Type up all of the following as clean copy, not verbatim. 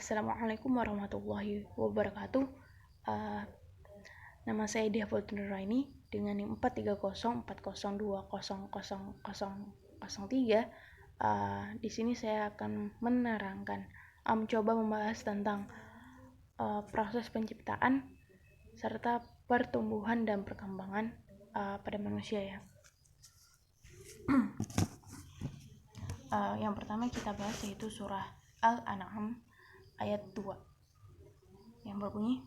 Assalamualaikum warahmatullahi wabarakatuh. Nama saya Dia Fatul Nuraini dengan NIM 43040200003. Di sini saya akan menerangkan, mencoba membahas tentang proses penciptaan serta pertumbuhan dan perkembangan pada manusia ya. Yang pertama kita bahas yaitu surah Al-An'am ayat 2 yang berbunyi,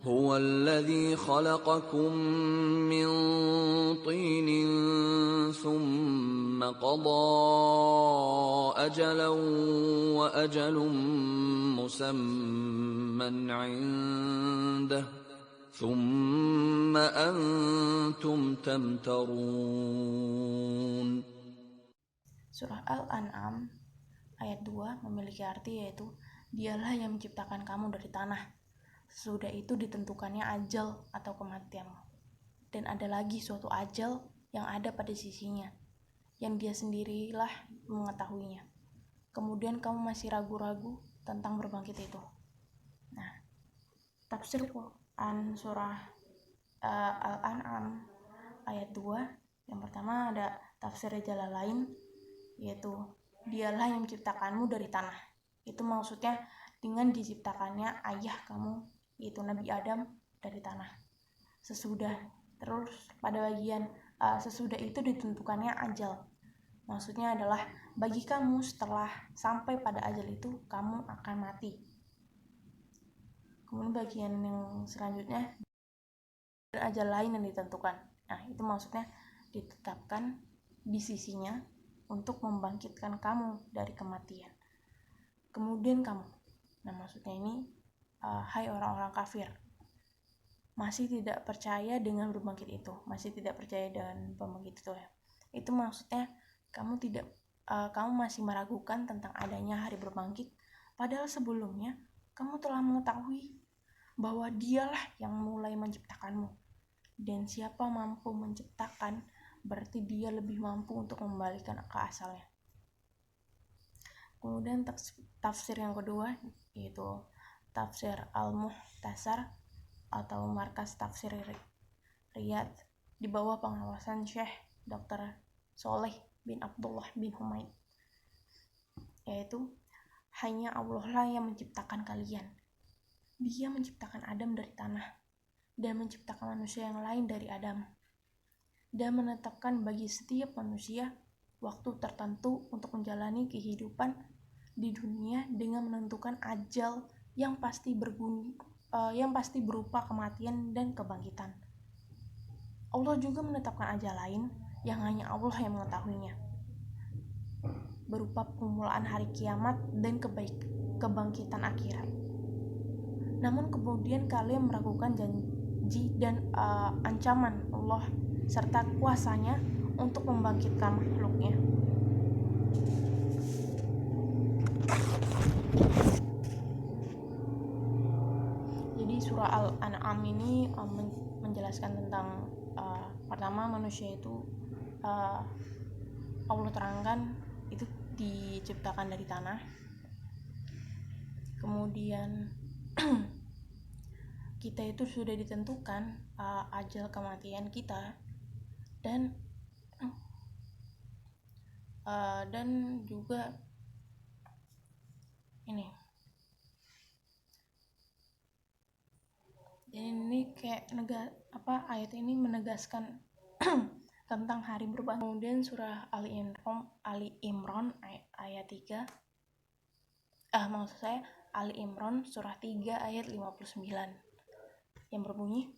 هو الذي خلقكم من طين ثم قضى أجلا وأجل مسمى عنده ثم أنتم تمترون. Surah Al-An'am ayat 2 memiliki arti yaitu Dialah yang menciptakan kamu dari tanah. Sesudah itu ditentukannya ajal atau kematianmu. Dan ada lagi suatu ajal yang ada pada sisinya, yang Dia sendirilah mengetahuinya. Kemudian kamu masih ragu-ragu tentang berbangkit itu. Nah, tafsir Quran surah Al-An'am ayat 2, yang pertama ada tafsir Jalalain, yaitu Dialah yang menciptakanmu dari tanah. Itu maksudnya dengan diciptakannya ayah kamu, yaitu Nabi Adam, dari tanah. Terus pada bagian sesudah itu ditentukannya ajal. Maksudnya adalah bagi kamu setelah sampai pada ajal itu kamu akan mati. Kemudian bagian yang selanjutnya ajal lain yang ditentukan. Nah, itu maksudnya ditetapkan di sisinya untuk membangkitkan kamu dari kematian. Kemudian kamu, nah maksudnya ini hai orang-orang kafir, masih tidak percaya dengan berbangkit itu, masih tidak percaya dengan pembangkit itu ya. Itu maksudnya kamu masih meragukan tentang adanya hari berbangkit, padahal sebelumnya kamu telah mengetahui bahwa Dialah yang mulai menciptakanmu. Dan siapa mampu menciptakan, berarti Dia lebih mampu untuk membalikan ke asalnya. Kemudian tafsir yang kedua yaitu tafsir Al-Muhtasar atau Markas Tafsir Riyadh di bawah pengawasan Syekh Dr. Soleh bin Abdullah bin Humaid, yaitu hanya Allah lah yang menciptakan kalian. Dia menciptakan Adam dari tanah dan menciptakan manusia yang lain dari Adam, dan menetapkan bagi setiap manusia waktu tertentu untuk menjalani kehidupan di dunia dengan menentukan ajal yang pasti berupa kematian dan kebangkitan. Allah juga menetapkan ajal lain yang hanya Allah yang mengetahuinya, berupa permulaan hari kiamat dan kebangkitan akhirat. Namun kemudian kalian meragukan janji dan ancaman Allah serta kuasanya untuk membangkitkan makhluknya. Jadi surah Al-An'am ini menjelaskan tentang pertama manusia itu Allah terangkan itu diciptakan dari tanah. Kemudian kita itu sudah ditentukan ajal kematian kita, dan juga ini. Jadi ini kayak ayat ini menegaskan tentang hari berbangkit. Kemudian surah Ali Imran ayat 3. Maksud saya Ali Imran surah 3 ayat 59 yang berbunyi,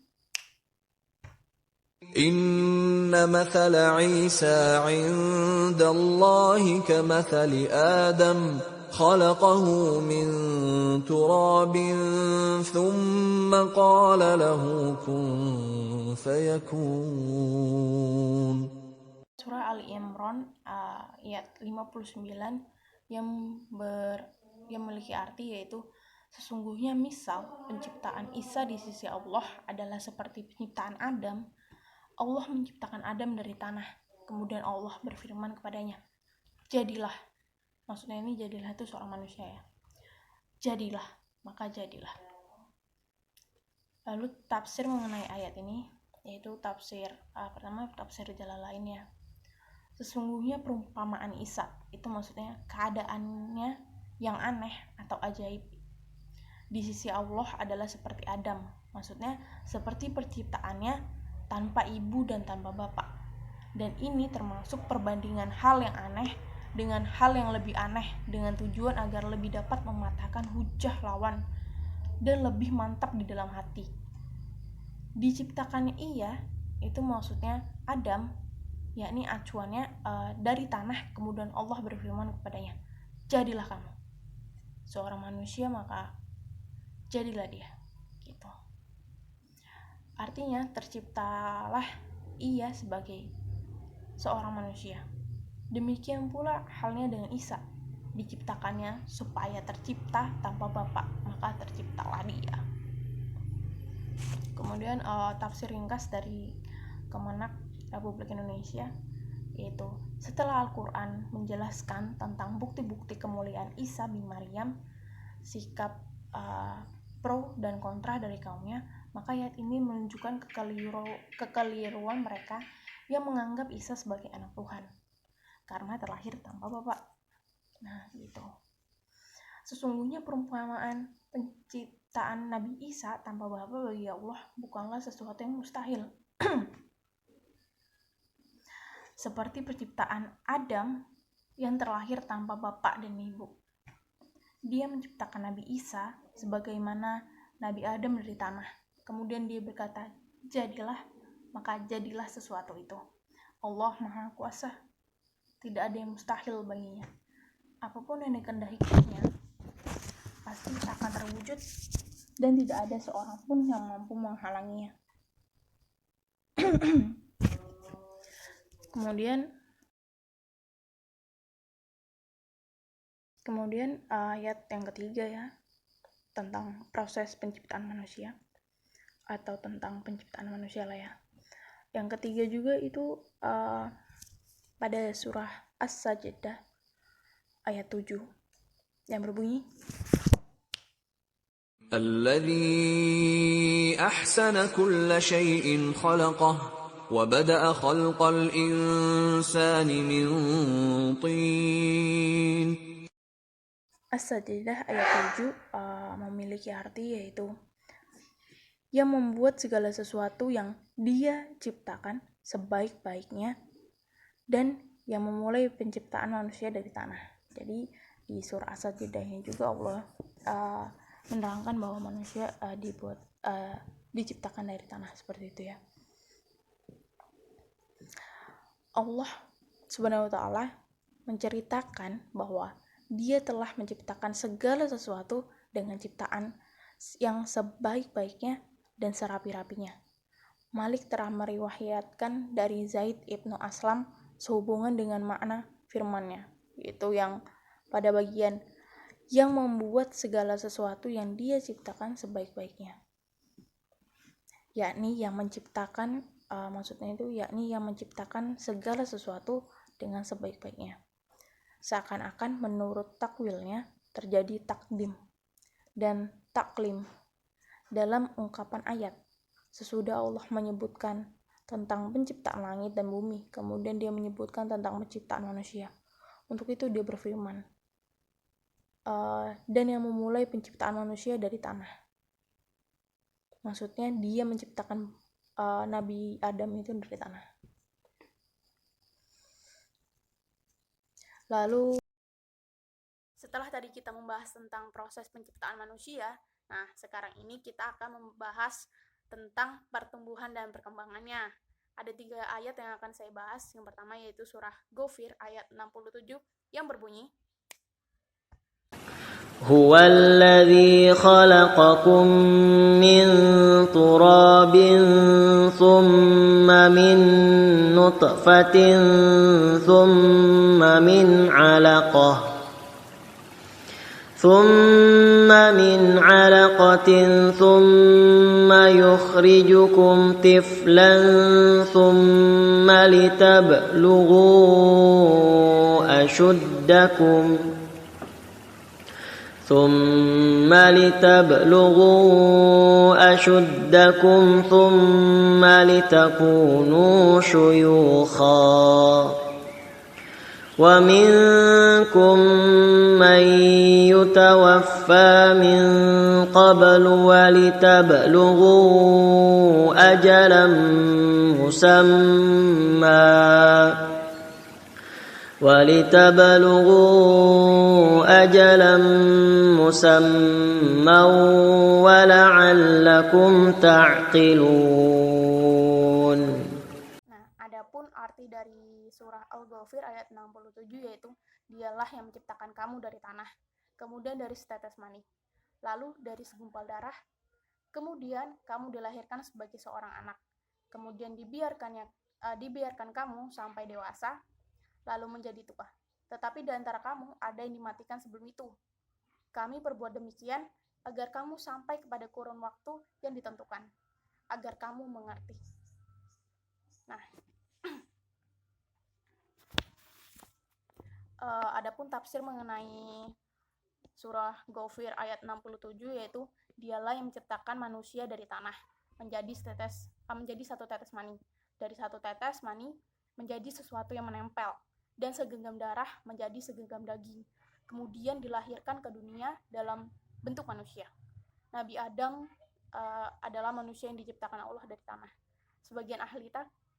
Inna mathala Isa 'inda Allahi kamathali Adam khalaqahu min turabin thumma qala lahu kun fayakun. Surah Ali Imran ayat 59 yang memiliki arti yaitu sesungguhnya misal penciptaan Isa di sisi Allah adalah seperti penciptaan Adam. Allah menciptakan Adam dari tanah, kemudian Allah berfirman kepadanya, jadilah. Maksudnya ini jadilah itu seorang manusia ya. jadilah, maka jadilah. Lalu tafsir mengenai ayat ini, yaitu pertama tafsir Jalalain ya. Sesungguhnya perumpamaan Isa itu maksudnya keadaannya yang aneh atau ajaib di sisi Allah adalah seperti Adam, maksudnya seperti penciptaannya tanpa ibu dan tanpa bapak. Dan ini termasuk perbandingan hal yang aneh dengan hal yang lebih aneh dengan tujuan agar lebih dapat mematahkan hujah lawan dan lebih mantap di dalam hati. Diciptakannya ia itu maksudnya Adam, yakni acuannya dari tanah, kemudian Allah berfirman kepadanya, jadilah kamu seorang manusia, maka jadilah dia, gitu. Artinya terciptalah ia sebagai seorang manusia. Demikian pula halnya dengan Isa, diciptakannya supaya tercipta tanpa bapak, maka terciptalah dia. Kemudian tafsir ringkas dari Kemenak Republik Indonesia, yaitu setelah Al-Quran menjelaskan tentang bukti-bukti kemuliaan Isa bin Maryam, sikap pro dan kontra dari kaumnya, maka ayat ini menunjukkan kekeliruan mereka yang menganggap Isa sebagai anak Tuhan karena terlahir tanpa bapak. Nah, gitu. Sesungguhnya perumpamaan penciptaan Nabi Isa tanpa bapak bagi Allah bukanlah sesuatu yang mustahil. Seperti penciptaan Adam yang terlahir tanpa bapak dan ibu. Dia menciptakan Nabi Isa sebagaimana Nabi Adam dari tanah. Kemudian dia berkata, jadilah, maka jadilah sesuatu itu. Allah Maha Kuasa. Tidak ada yang mustahil baginya. Apapun yang dikehendakinya pasti akan terwujud dan tidak ada seorang pun yang mampu menghalanginya. Kemudian ayat yang ketiga ya, tentang proses penciptaan manusia atau tentang penciptaan manusia lah ya. Yang ketiga juga itu pada surah As-Sajdah ayat 7 yang berbunyi, الذي أحسن كل شيء خلقه وبدأ خلق الإنسان من طين. As-Sajdah ayat 7 memiliki arti yaitu yang membuat segala sesuatu yang dia ciptakan sebaik-baiknya dan yang memulai penciptaan manusia dari tanah. Jadi di surah As-Sajdah ini juga Allah menerangkan bahwa manusia diciptakan dari tanah, seperti itu ya. Allah Subhanahu wa taala menceritakan bahwa Dia telah menciptakan segala sesuatu dengan ciptaan yang sebaik-baiknya dan serapi-rapinya. Malik telah meriwayatkan dari Zaid ibnu Aslam sehubungan dengan makna firman-Nya, yaitu yang pada bagian yang membuat segala sesuatu yang Dia ciptakan sebaik-baiknya, yakni yang menciptakan yakni yang menciptakan segala sesuatu dengan sebaik-baiknya. Seakan-akan menurut takwilnya terjadi takdim dan taklim dalam ungkapan ayat. Sesudah Allah menyebutkan tentang penciptaan langit dan bumi, kemudian Dia menyebutkan tentang penciptaan manusia. Untuk itu Dia berfirman, dan yang memulai penciptaan manusia dari tanah. Maksudnya Dia menciptakan Nabi Adam itu dari tanah. Lalu setelah tadi kita membahas tentang proses penciptaan manusia, nah sekarang ini kita akan membahas tentang pertumbuhan dan perkembangannya. Ada 3 ayat yang akan saya bahas. Yang pertama yaitu surah Ghafir ayat 67 yang berbunyi, هو الذي خلقكم من تراب ثم من نطفة ثم من علقة ثم يخرجكم طفلا ثم لتبلغوا أشدكم ثم لتبلغوا أشدكم ثم لتكونوا شيوخا ومنكم من يتوفى من قبل ولتبلغوا أجلا مسمى ولعلكم تعقلون. Nah, adapun arti dari surah Al-Ghafir ayat 67 yaitu dialah yang menciptakan kamu dari tanah, kemudian dari setetes mani, lalu dari segumpal darah, kemudian kamu dilahirkan sebagai seorang anak, kemudian dibiarkan kamu sampai dewasa, lalu menjadi tua. Tetapi di antara kamu ada yang dimatikan sebelum itu. Kami perbuat demikian agar kamu sampai kepada kurun waktu yang ditentukan, agar kamu mengerti. Nah, adapun tafsir mengenai surah Ghafir ayat 67 yaitu dialah yang menciptakan manusia dari tanah menjadi satu tetes mani, dari satu tetes mani menjadi sesuatu yang menempel, dan segenggam darah menjadi segenggam daging, kemudian dilahirkan ke dunia dalam bentuk manusia. Nabi Adam adalah manusia yang diciptakan Allah dari tanah. Sebagian ahli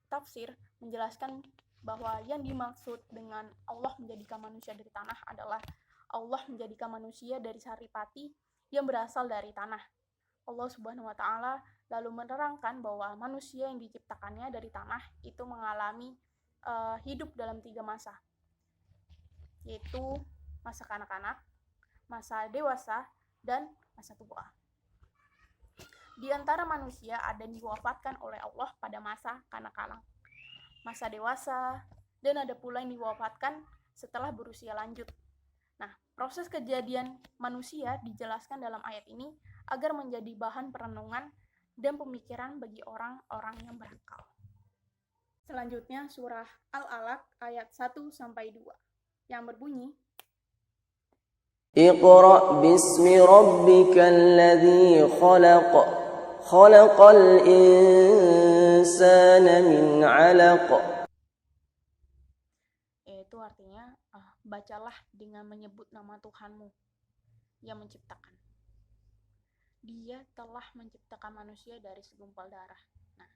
tafsir menjelaskan bahwa yang dimaksud dengan Allah menjadikan manusia dari tanah adalah Allah menjadikan manusia dari saripati yang berasal dari tanah. Allah Subhanahu wa Ta'ala lalu menerangkan bahwa manusia yang diciptakannya dari tanah itu mengalami hidup dalam 3 masa, yaitu masa kanak-kanak, masa dewasa, dan masa tua. Di antara manusia ada yang diwafatkan oleh Allah pada masa kanak-kanak, masa dewasa, dan ada pula yang diwafatkan setelah berusia lanjut. Nah, proses kejadian manusia dijelaskan dalam ayat ini agar menjadi bahan perenungan dan pemikiran bagi orang-orang yang berakal. Selanjutnya surah Al-Alaq ayat 1-2 yang berbunyi, Iqra' bismi rabbikal ladzi khalaq khalaqal insana min 'alaq. Yaitu artinya bacalah dengan menyebut nama Tuhanmu yang menciptakan. Dia telah menciptakan manusia dari segumpal darah. Nah,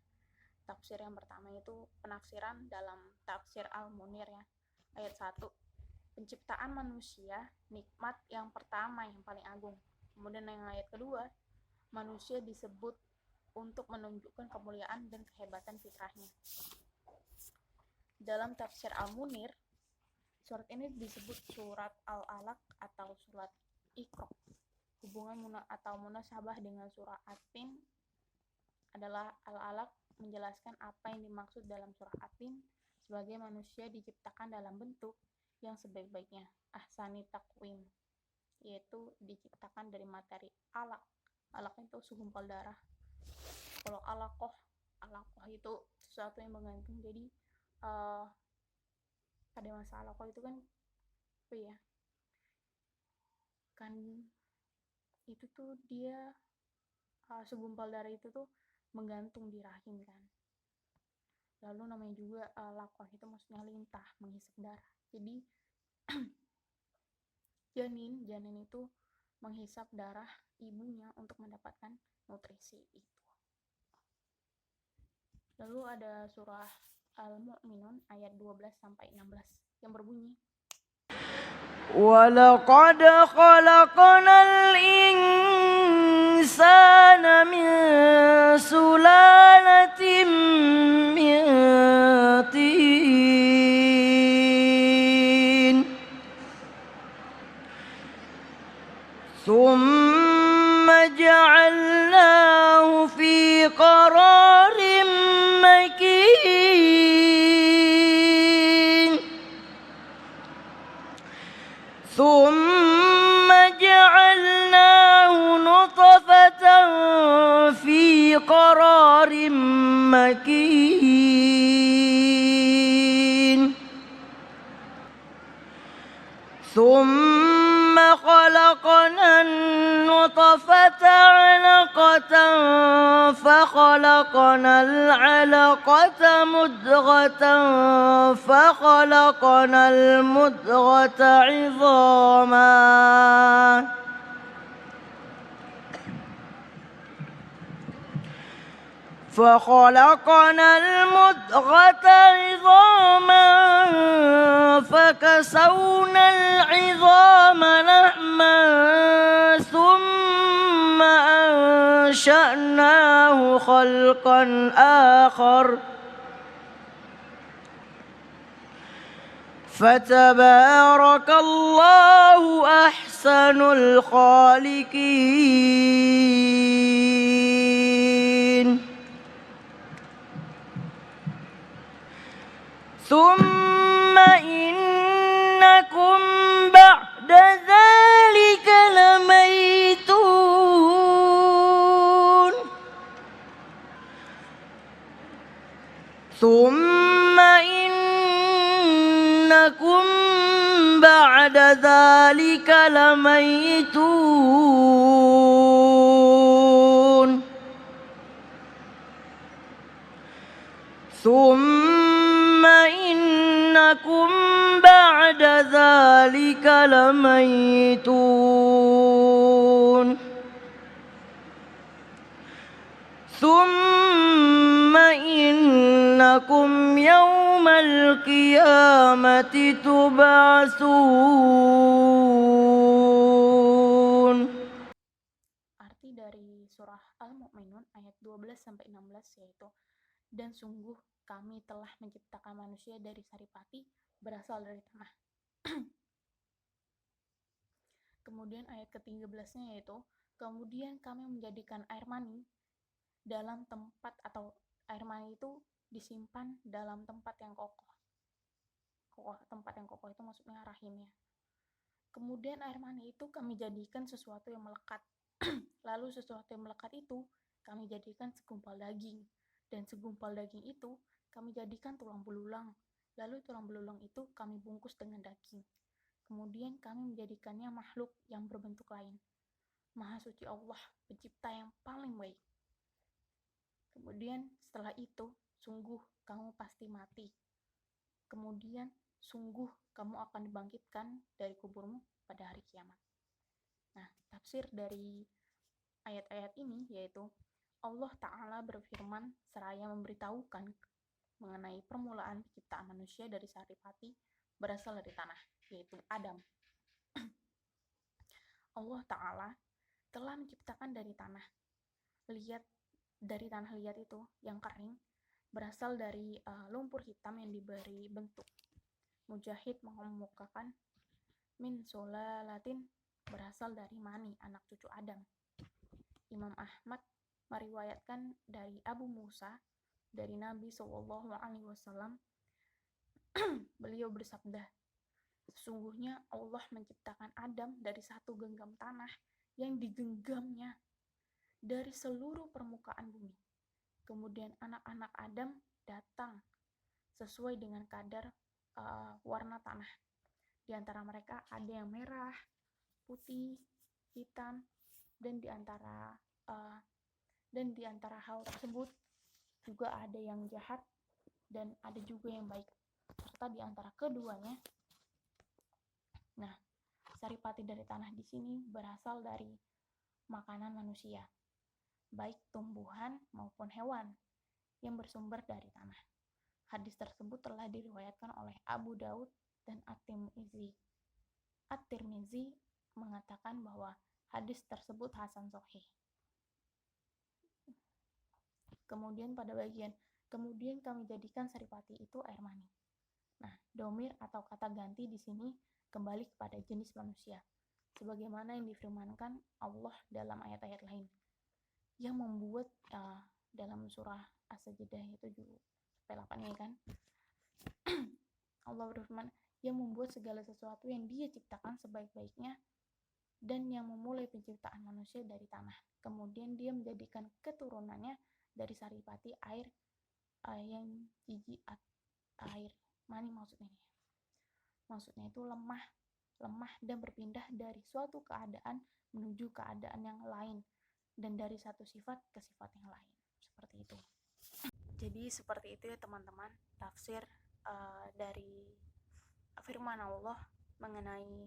tafsir yang pertama itu penafsiran dalam tafsir Al-Munir ya, ayat 1. Penciptaan manusia nikmat yang pertama yang paling agung. Kemudian yang ayat kedua, manusia disebut untuk menunjukkan kemuliaan dan kehebatan fitrahnya. Dalam tafsir Al-Munir, surat ini disebut surat Al-Alaq atau surat Iqra. Hubungan atau munasabah dengan surah At-Tin adalah Al-Alaq menjelaskan apa yang dimaksud dalam surah At-Tin sebagai manusia diciptakan dalam bentuk yang sebaik-baiknya, ahsani taqwim, yaitu diciptakan dari materi alaq. Alaq itu segumpal darah. Kalau alaqoh itu sesuatu yang menggantung. Jadi pada masa alaqoh itu kan kan itu tuh dia segumpal darah itu tuh menggantung di rahim kan. Lalu namanya juga lakoh itu maksudnya lintah, menghisap darah. Jadi janin itu menghisap darah ibunya untuk mendapatkan nutrisi itu. Lalu ada surah Al-Mu'minun ayat 12-16 yang berbunyi, وَلَقَدْ خَلَقْنَا الْإِنسَانَ مِنْ سُلَالَةٍ مِنْ طِينٍ ثُمَّ جَعَلْنَاهُ فِي قَرَارٍ مَكِينٍ ثُمَّ جَعَلْنَاهُ نُطْفَةً فِي قَرَارٍ مَكِينٍ ثُمَّ خَلَقْنَا خلقنا النطفة علقة فخلقنا العلقة مضغة فخلقنا المضغة عظاما فكسونا العظام لحما ثم أنشأناه خلقا آخر فتبارك الله أحسن الخالقين ثم إنكم بعد ذلك لميتون ثم إنكم بعد ذلك لميتون ثم إنكم يوم القيامة تبعثون. Arti dari surah Al-Mu'minun ayat 12-16 yaitu, dan sungguh kami telah menciptakan manusia dari saripati berasal dari tanah. Kemudian ayat ke-13-nya yaitu, kemudian kami menjadikan air mani dalam tempat, atau air mani itu disimpan dalam tempat yang kokoh. Tempat yang kokoh itu maksudnya rahimnya. Kemudian air mani itu kami jadikan sesuatu yang melekat. Lalu sesuatu yang melekat itu kami jadikan segumpal daging. Dan segumpal daging itu kami jadikan tulang belulang. Lalu tulang belulang itu kami bungkus dengan daging. Kemudian kami menjadikannya makhluk yang berbentuk lain. Maha suci Allah, pencipta yang paling baik. Kemudian setelah itu, sungguh kamu pasti mati. Kemudian sungguh kamu akan dibangkitkan dari kuburmu pada hari kiamat. Nah, tafsir dari ayat-ayat ini yaitu, Allah Ta'ala berfirman seraya memberitahukan mengenai permulaan penciptaan manusia dari saripati berasal dari tanah, yaitu Adam. Allah Ta'ala telah menciptakan dari tanah liat, dari tanah liat itu yang kering, berasal dari lumpur hitam yang diberi bentuk. Mujahid mengemukakan min sulalatin, berasal dari mani, anak cucu Adam. Imam Ahmad meriwayatkan dari Abu Musa dari Nabi SAW, beliau bersabda, sesungguhnya Allah menciptakan Adam dari satu genggam tanah yang digenggamnya dari seluruh permukaan bumi. Kemudian anak-anak Adam datang sesuai dengan kadar warna tanah. Di antara mereka ada yang merah, putih, hitam, dan di antara hal tersebut juga ada yang jahat dan ada juga yang baik. Serta di antara keduanya, nah, saripati dari tanah di sini berasal dari makanan manusia, baik tumbuhan maupun hewan yang bersumber dari tanah. Hadis tersebut telah diriwayatkan oleh Abu Daud dan At-Tirmizi mengatakan bahwa hadis tersebut hasan sahih. Kemudian pada bagian kemudian kami jadikan saripati itu air mani. Nah, domir atau kata ganti di sini kembali kepada jenis manusia, sebagaimana yang difirmankan Allah dalam ayat-ayat lain, yang membuat dalam surah As-Sajdah itu juga 8 kan. Allah berfirman, yang membuat segala sesuatu yang Dia ciptakan sebaik-baiknya, dan yang memulai penciptaan manusia dari tanah. Kemudian Dia menjadikan keturunannya dari saripati air yang jijik, air mani maksudnya itu lemah lemah dan berpindah dari suatu keadaan menuju keadaan yang lain, dan dari satu sifat ke sifat yang lain. Seperti itu. Jadi seperti itu ya teman-teman, tafsir dari firman Allah mengenai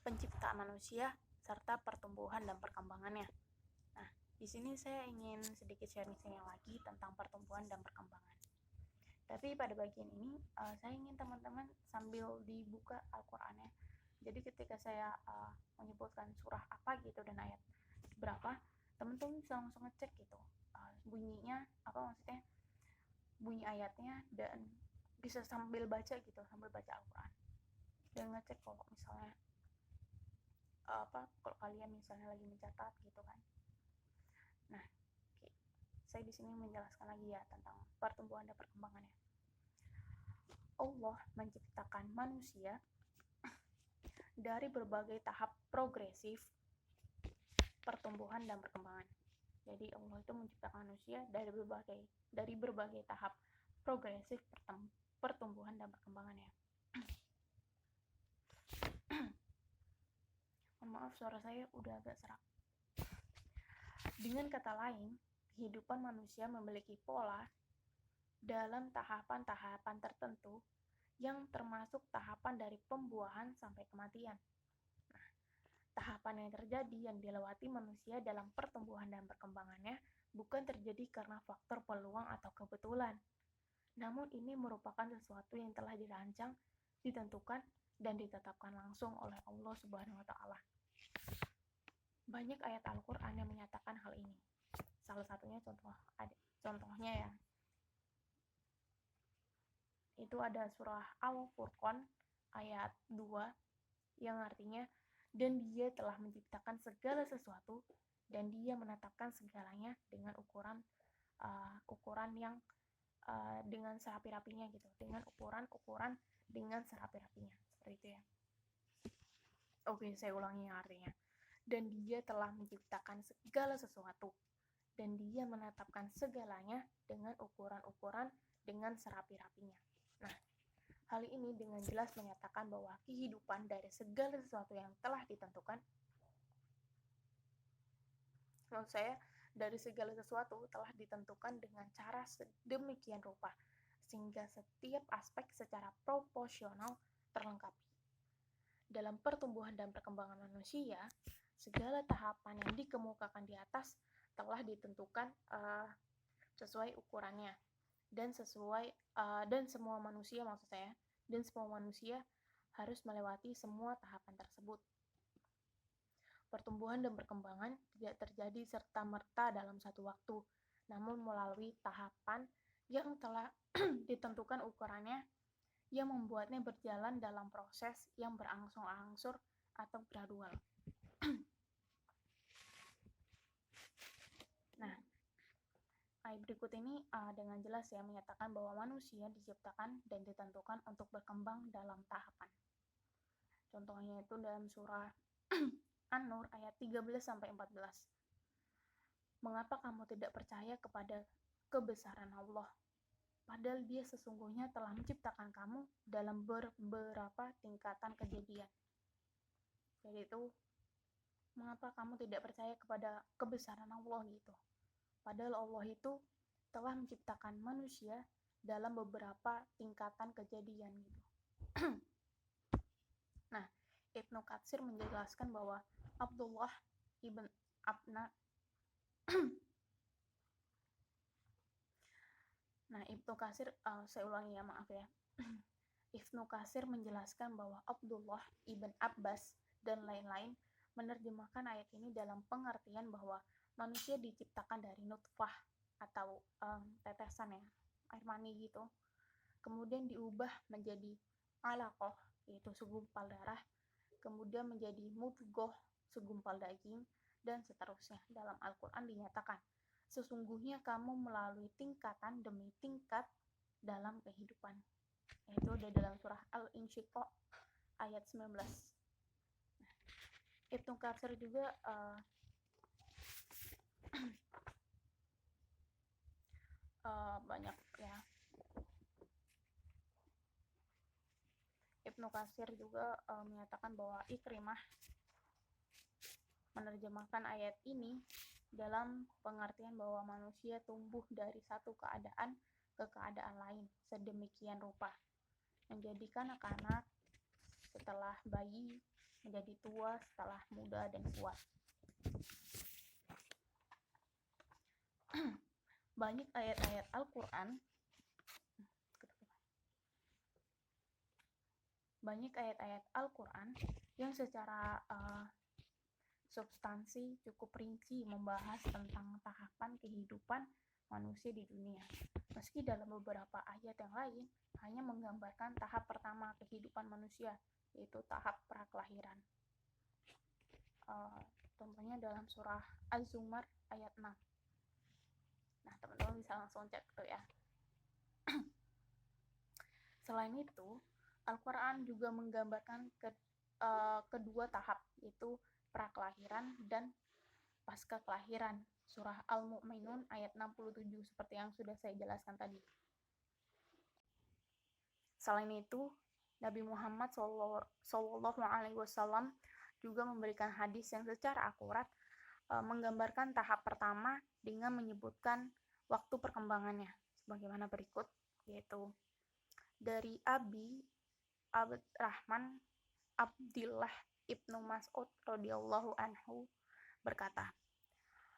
penciptaan manusia serta pertumbuhan dan perkembangannya. Nah, di sini saya ingin sedikit sharing-sharing lagi tentang pertumbuhan dan perkembangan. Tapi pada bagian ini saya ingin teman-teman sambil dibuka Al-Qur'annya. Jadi ketika saya menyebutkan surah apa gitu dan ayat berapa, teman-teman bisa langsung ngecek gitu bunyinya apa, maksudnya bunyi ayatnya, dan bisa sambil baca gitu, sambil baca Al-Qur'an. Dan ngecek kalau misalnya kalau kalian misalnya lagi mencatat gitu kan. Nah, saya di sini menjelaskan lagi ya tentang pertumbuhan dan perkembangannya. Allah menciptakan manusia dari berbagai tahap progresif pertumbuhan dan perkembangan. Jadi Allah itu menciptakan manusia dari berbagai tahap progresif pertumbuhan dan perkembangannya. Mohon maaf, suara saya udah agak serak. Dengan kata lain, kehidupan manusia memiliki pola dalam tahapan-tahapan tertentu yang termasuk tahapan dari pembuahan sampai kematian. Nah, tahapan yang terjadi yang dilewati manusia dalam pertumbuhan dan perkembangannya bukan terjadi karena faktor peluang atau kebetulan. Namun ini merupakan sesuatu yang telah dirancang, ditentukan, dan ditetapkan langsung oleh Allah Subhanahu wa Ta'ala. Banyak ayat Al-Qur'an yang menyatakan hal ini. Salah satunya contohnya ya. Itu ada surah Al-Furqan ayat 2 yang artinya, dan Dia telah menciptakan segala sesuatu dan Dia menetapkan segalanya dengan ukuran yang dengan serapi-rapinya gitu, dengan ukuran dengan serapi-rapinya, seperti itu ya. Oke, saya ulangi yang artinya. Dan Dia telah menciptakan segala sesuatu dan Dia menetapkan segalanya dengan ukuran-ukuran dengan serapi-rapinya. Nah, hal ini dengan jelas menyatakan bahwa kehidupan dari segala sesuatu yang telah ditentukan, menurut saya dari segala sesuatu telah ditentukan dengan cara sedemikian rupa sehingga setiap aspek secara proporsional terlengkapi. Dalam pertumbuhan dan perkembangan manusia, segala tahapan yang dikemukakan di atas telah ditentukan sesuai ukurannya dan semua manusia harus melewati semua tahapan tersebut. Pertumbuhan dan perkembangan tidak terjadi serta-merta dalam satu waktu, namun melalui tahapan yang telah ditentukan ukurannya, yang membuatnya berjalan dalam proses yang berangsur-angsur atau gradual. Nah, ayat berikut ini dengan jelas ya menyatakan bahwa manusia diciptakan dan ditentukan untuk berkembang dalam tahapan. Contohnya itu dalam surah An-Nur ayat 13-14. Mengapa kamu tidak percaya kepada kebesaran Allah? Padahal Dia sesungguhnya telah menciptakan kamu dalam beberapa tingkatan kejadian. Jadi itu, mengapa kamu tidak percaya kepada kebesaran Allah gitu? Padahal Allah itu telah menciptakan manusia dalam beberapa tingkatan kejadian gitu. Nah, Ibnu Katsir menjelaskan bahwa Abdullah ibn Abna Nah, Ibnu Katsir, saya ulangi ya, maaf ya. Ibnu Katsir menjelaskan bahwa Abdullah ibn Abbas dan lain-lain menerjemahkan ayat ini dalam pengertian bahwa manusia diciptakan dari nutfah atau tetesan ya, air mani gitu. Kemudian diubah menjadi alaqah, yaitu segumpal darah, kemudian menjadi mudghah, segumpal daging, dan seterusnya. Dalam Al-Quran dinyatakan, sesungguhnya kamu melalui tingkatan demi tingkat dalam kehidupan. Itu ada dalam surah Al-Insyiqaq ayat 19. Nah, Ibnu Katsir juga banyak ya. Ibnu Katsir juga menyatakan bahwa Ikrimah menerjemahkan ayat ini dalam pengertian bahwa manusia tumbuh dari satu keadaan ke keadaan lain sedemikian rupa, menjadi kanak-kanak setelah bayi, menjadi tua setelah muda dan kuat. Banyak ayat-ayat Al-Quran yang secara substansi cukup rinci membahas tentang tahapan kehidupan manusia di dunia. Meski dalam beberapa ayat yang lain hanya menggambarkan tahap pertama kehidupan manusia, yaitu tahap prakelahiran. Contohnya dalam surah Az-Zumar ayat 6. Nah, teman-teman bisa langsung cek tuh ya. Selain itu, Al-Quran juga menggambarkan kedua tahap, yaitu prakelahiran dan pasca kelahiran. Surah Al-Mu'minun ayat 67, seperti yang sudah saya jelaskan tadi. Selain itu, Nabi Muhammad SAW juga memberikan hadis yang secara akurat menggambarkan tahap pertama dengan menyebutkan waktu perkembangannya sebagaimana berikut, yaitu dari Abi Abdurrahman Abdillah Ibnu Mas'ud radhiyallahu anhu berkata,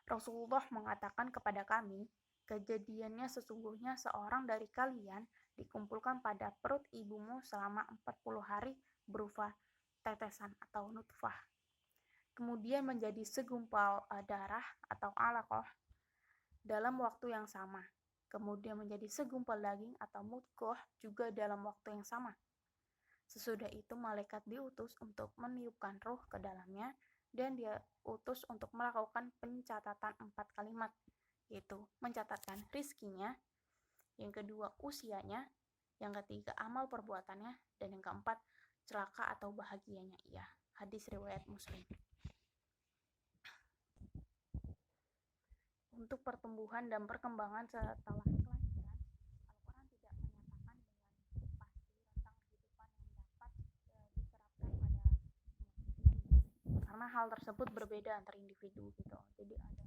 Rasulullah mengatakan kepada kami, kejadiannya sesungguhnya seorang dari kalian dikumpulkan pada perut ibumu selama 40 hari berupa tetesan atau nutfah. Kemudian menjadi segumpal darah atau alaqah dalam waktu yang sama. Kemudian menjadi segumpal daging atau mudghah juga dalam waktu yang sama. Sesudah itu malaikat diutus untuk meniupkan ruh ke dalamnya dan dia utus untuk melakukan pencatatan 4 kalimat, yaitu mencatatkan rizkinya, yang kedua usianya, yang ketiga amal perbuatannya, dan yang keempat celaka atau bahagianya ia. Hadis riwayat Muslim. Untuk pertumbuhan dan perkembangan setelah kelahiran, Al-Quran tidak menyatakan dengan pasti tentang kehidupan yang dapat diterapkan pada semua individu, karena hal tersebut berbeda antar individu gitu. Jadi ada